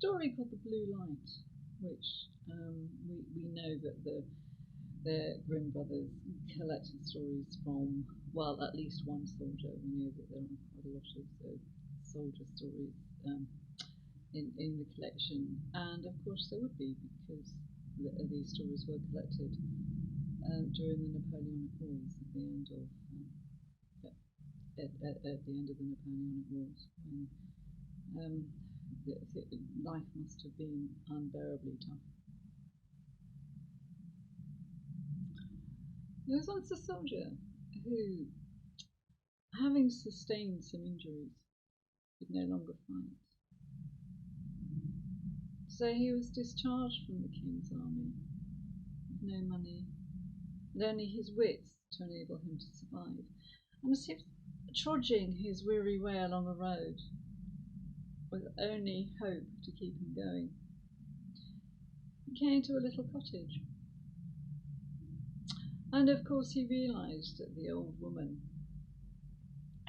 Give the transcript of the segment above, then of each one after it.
story called The Blue Light, which we know that the Grimm brothers collected stories from, well, at least one soldier. We know that there are quite a lot of soldier stories in the collection, and of course there would be, because these stories were collected during the Napoleonic Wars at the end of at the end of the Napoleonic Wars, when life must have been unbearably tough. There was once a soldier who, having sustained some injuries, could no longer fight. So he was discharged from the king's army, with no money, and only his wits to enable him to survive. And was trudging his weary way along a road, with only hope to keep him going. He came to a little cottage, and of course he realised that the old woman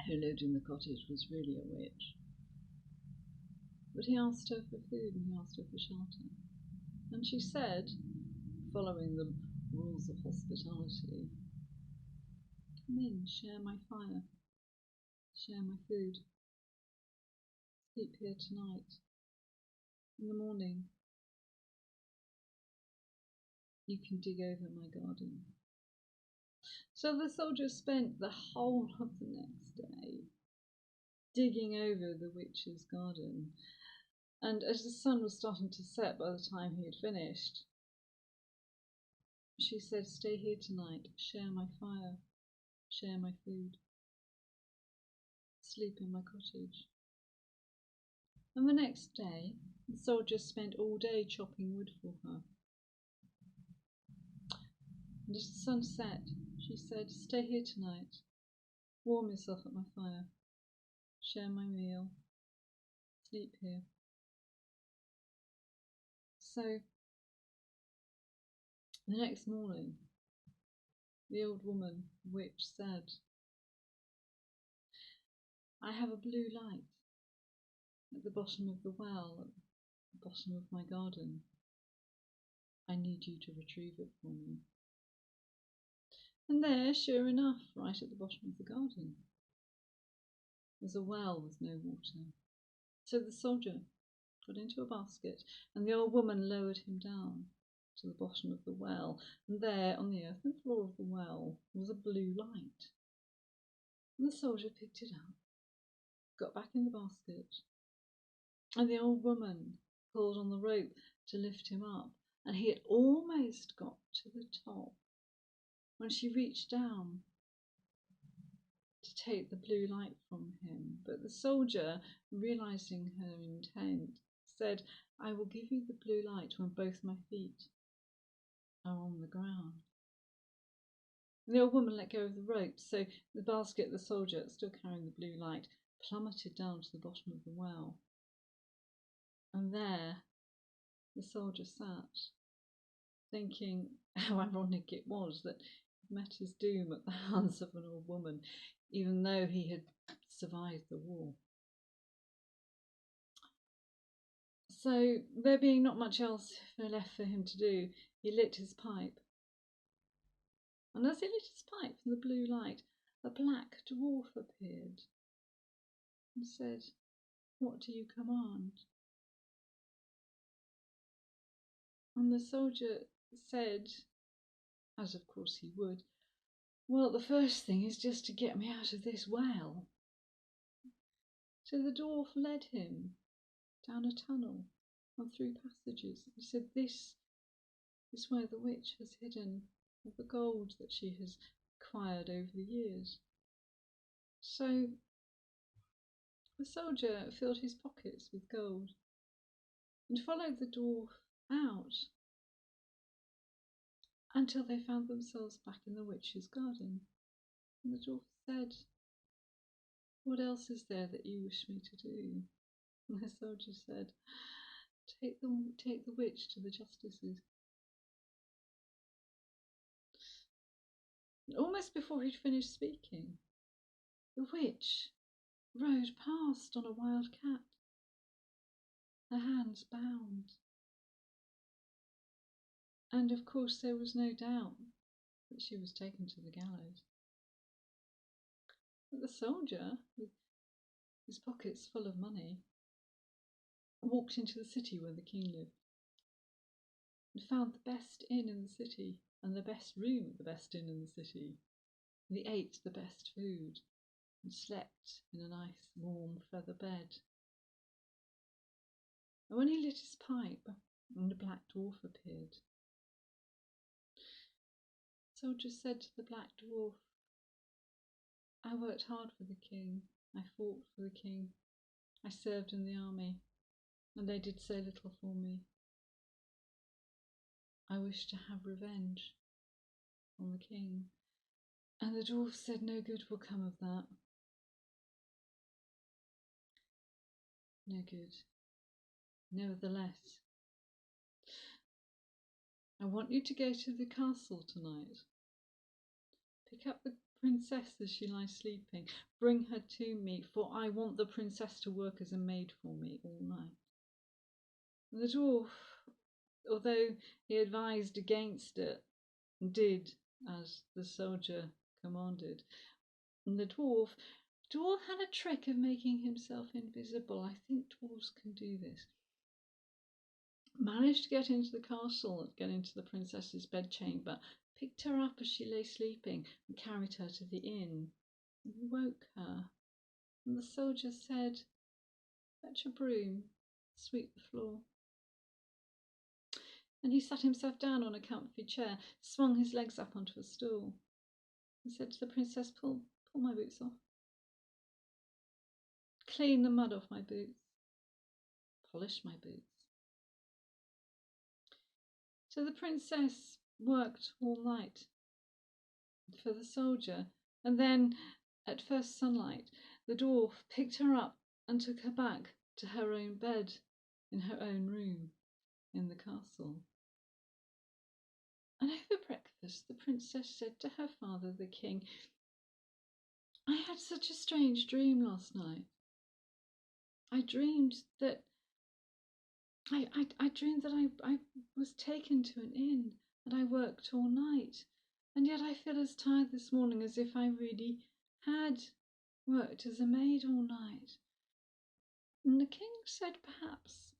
who lived in the cottage was really a witch. But he asked her for food and he asked her for shelter. And she said, following the rules of hospitality, "Come in, share my fire, share my food. Sleep here tonight. In the morning, you can dig over my garden." So the soldier spent the whole of the next day digging over the witch's garden, and as the sun was starting to set by the time he had finished, she said, "Stay here tonight, share my fire, share my food, sleep in my cottage." And the next day, the soldier spent all day chopping wood for her. And as the sun set, she said, "Stay here tonight, warm yourself at my fire, share my meal, sleep here." So the next morning, the old woman, witch, said, "I have a blue light at the bottom of the well, at the bottom of my garden. I need you to retrieve it for me." And there, sure enough, right at the bottom of the garden, was a well with no water. So the soldier got into a basket, and the old woman lowered him down to the bottom of the well. And there, on the earthen floor of the well, was a blue light. And the soldier picked it up, got back in the basket, and the old woman pulled on the rope to lift him up, and he had almost got to the top when she reached down to take the blue light from him. But the soldier, realising her intent, said, "I will give you the blue light when both my feet are on the ground." And the old woman let go of the rope, so the basket, the soldier, still carrying the blue light, plummeted down to the bottom of the well. And there the soldier sat, thinking how ironic it was that he'd met his doom at the hands of an old woman, even though he had survived the war. So, there being not much else left for him to do, he lit his pipe. And as he lit his pipe from the blue light, a black dwarf appeared and said, "What do you command?" And the soldier said, as of course he would, "Well, the first thing is just to get me out of this well." So the dwarf led him down a tunnel and through passages. He said, "This is where the witch has hidden all the gold that she has acquired over the years." So the soldier filled his pockets with gold and followed the dwarf out until they found themselves back in the witch's garden. And the dwarf said, "What else is there that you wish me to do?" And the soldier said, take the witch to the justices." And almost before he'd finished speaking, the witch rode past on a wild cat. her hands bound. And of course there was no doubt that she was taken to the gallows. But the soldier, with his pockets full of money, walked into the city where the king lived and found the best inn in the city and the best room at the best inn in the city. And he ate the best food and slept in a nice warm feather bed. And when he lit his pipe and the black dwarf appeared, the soldier said to the black dwarf, "I worked hard for the king, I fought for the king, I served in the army, and they did so little for me. I wish to have revenge on the king." And the dwarf said, "No good will come of that. No good. Nevertheless, I want you to go to the castle tonight. Pick up the princess as she lies sleeping. Bring her to me, for I want the princess to work as a maid for me all night." And the dwarf, although he advised against it, did as the soldier commanded. And the dwarf had a trick of making himself invisible. I think dwarves can do this. Managed to get into the castle, get into the princess's bedchamber, picked her up as she lay sleeping and carried her to the inn and woke her. And the soldier said, "Fetch a broom, sweep the floor." And he sat himself down on a comfy chair, swung his legs up onto a stool, and said to the princess, pull my boots off. Clean the mud off my boots. Polish my boots." So the princess worked all night for the soldier, and then at first sunlight the dwarf picked her up and took her back to her own bed in her own room in the castle. And over breakfast the princess said to her father, the king, "I had such a strange dream last night. I dreamed that I dreamed that I was taken to an inn and I worked all night, and yet I feel as tired this morning as if I really had worked as a maid all night." And the king said perhaps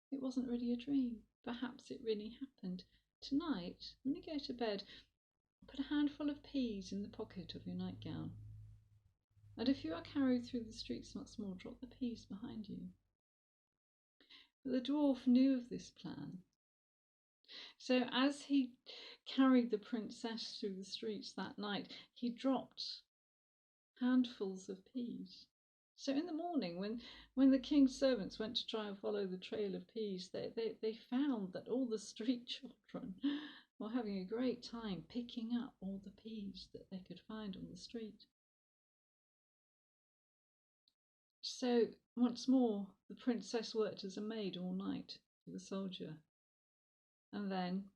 it wasn't really a dream. Perhaps it really happened. Tonight, when you go to bed, put a handful of peas in the pocket of your nightgown. And if you are carried through the streets once more, drop the peas behind you. But the dwarf knew of this plan. So as he carried the princess through the streets that night, he dropped handfuls of peas. So in the morning, when the king's servants went to try and follow the trail of peas, they found that all the street children were having a great time picking up all the peas that they could find on the street. So once more, the princess worked as a maid all night for the soldier. And then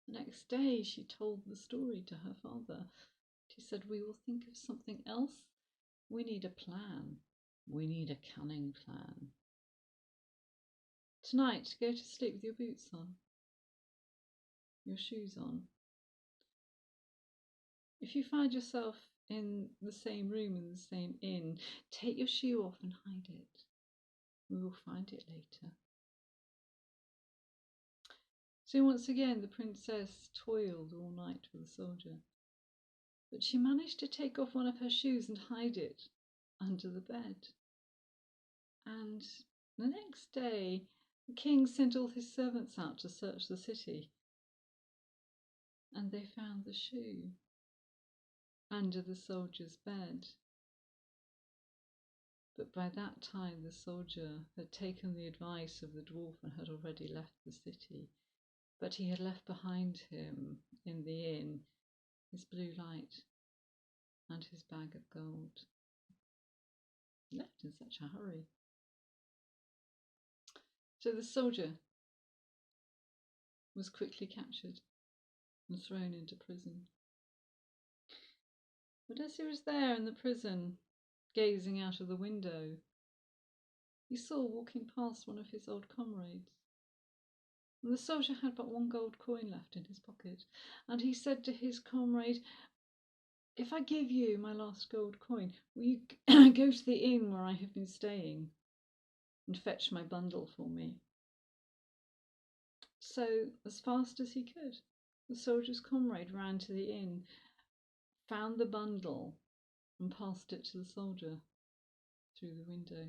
the next day she told the story to her father. She said, "We will think of something else. We need a plan. We need a cunning plan. Tonight, go to sleep with your boots on, your shoes on. If you find yourself in the same room in the same inn, take your shoe off and hide it. We will find it later." So once again the princess toiled all night for the soldier, but she managed to take off one of her shoes and hide it under the bed. And the next day the king sent all his servants out to search the city, and they found the shoe under the soldier's bed. But by that time the soldier had taken the advice of the dwarf and had already left the city. But he had left behind him in the inn his blue light and his bag of gold. He left in such a hurry. So the soldier was quickly captured and thrown into prison. But as he was there in the prison, gazing out of the window, he saw walking past one of his old comrades. And the soldier had but 1 gold coin left in his pocket, and he said to his comrade, "If I give you my last gold coin, will you go to the inn where I have been staying and fetch my bundle for me?" So, as fast as he could, the soldier's comrade ran to the inn, found the bundle, and passed it to the soldier through the window.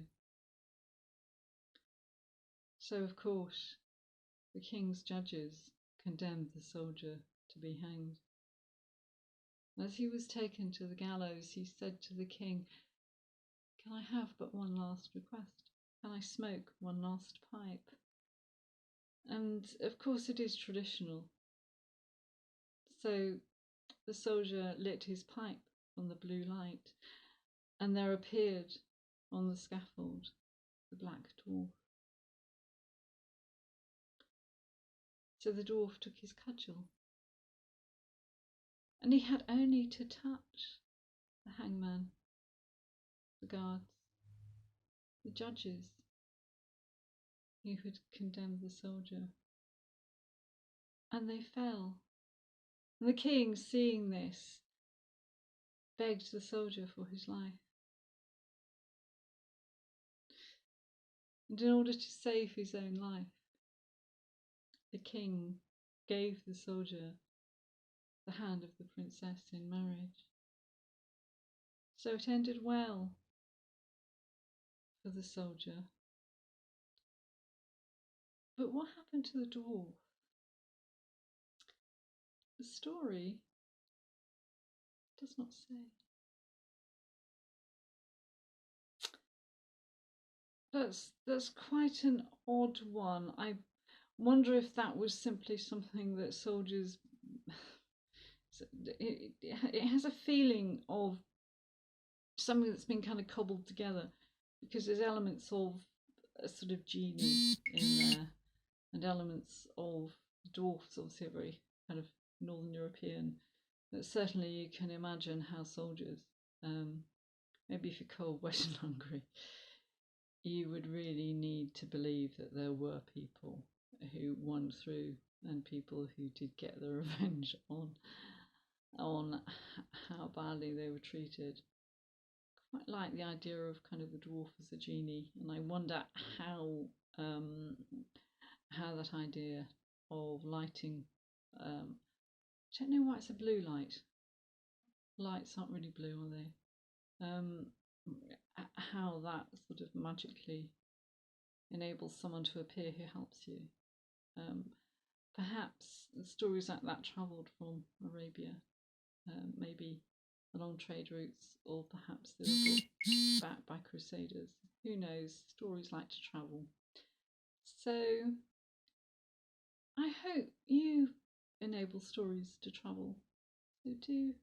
So, of course, the king's judges condemned the soldier to be hanged. As he was taken to the gallows, he said to the king, "Can I have but one last request? Can I smoke one last pipe?" And of course it is traditional. So the soldier lit his pipe on the blue light, and there appeared on the scaffold the black dwarf. So the dwarf took his cudgel, and he had only to touch the hangman, the guards, the judges who had condemned the soldier, and they fell. And the king, seeing this, begged the soldier for his life. And in order to save his own life, the king gave the soldier the hand of the princess in marriage. So it ended well for the soldier. But what happened to the dwarf? The story does not say. That's quite an odd one. I wonder if that was simply something that soldiers... It has a feeling of something that's been kind of cobbled together, because there's elements of a sort of genie in there and elements of dwarfs, obviously a very kind of Northern European. But certainly you can imagine how soldiers, maybe if you're cold, wet and hungry, you would really need to believe that there were people who won through and people who did get their revenge on how badly they were treated. Quite like the idea of kind of the dwarf as a genie, and I wonder how that idea of lighting, I don't know why it's a blue light. Lights aren't really blue, are they? How that sort of magically enables someone to appear who helps you. Perhaps stories like that travelled from Arabia, maybe along trade routes, or perhaps they were brought back by crusaders. Who knows? Stories like to travel. So I hope you enable stories to travel. So do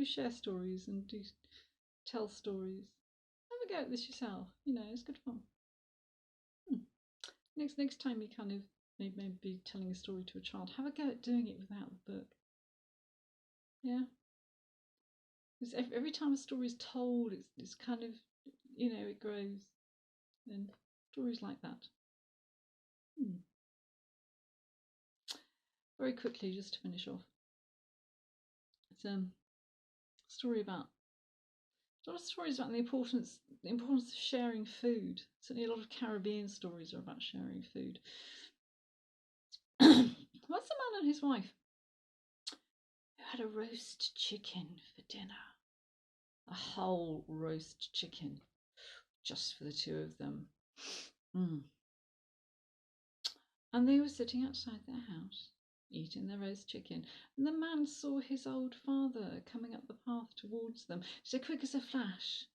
share stories and do tell stories. Have a go at this yourself. You know, it's good fun. Next time you kind of maybe telling a story to a child, have a go at doing it without the book. Yeah. Because every time a story is told, it's kind of, you know, it grows. And stories like that. Very quickly, just to finish off. It's a story about... a lot of stories about the importance of sharing food. Certainly a lot of Caribbean stories are about sharing food. What's the man and his wife who had a roast chicken for dinner? A whole roast chicken, just for the two of them. And they were sitting outside their house, eating their roast chicken, and the man saw his old father coming up the path towards them. So quick as a flash,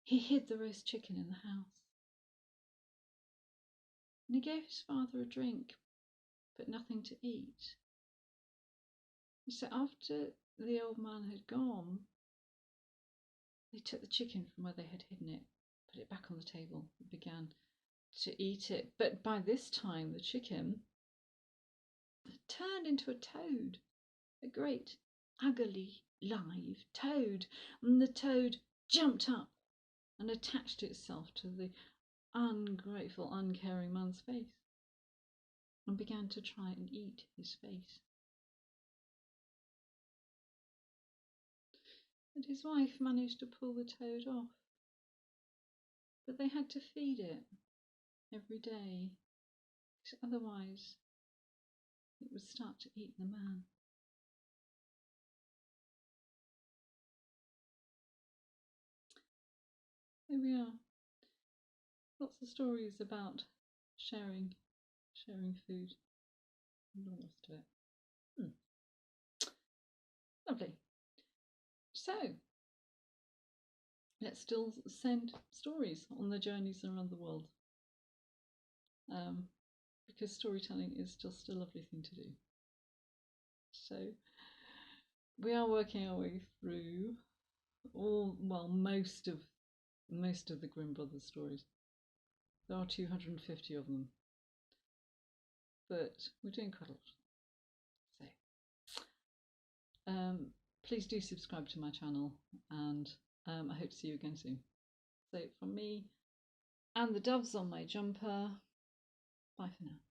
he hid the roast chicken in the house. And he gave his father a drink, but nothing to eat. So after the old man had gone, they took the chicken from where they had hidden it, put it back on the table, and began to eat it. But by this time, the chicken had turned into a toad, a great, ugly, live toad. And the toad jumped up and attached itself to the ungrateful, uncaring man's face and began to try and eat his face. And his wife managed to pull the toad off, but they had to feed it every day, because otherwise it would start to eat the man. Here we are. Lots of stories about sharing food and all the rest of it. Lovely. So, let's still send stories on their journeys around the world, because storytelling is just a lovely thing to do. So, we are working our way through most of the Grimm Brothers stories. There are 250 of them, but we're doing quite a lot. So, please do subscribe to my channel, and I hope to see you again soon. So from me and the doves on my jumper, bye for now.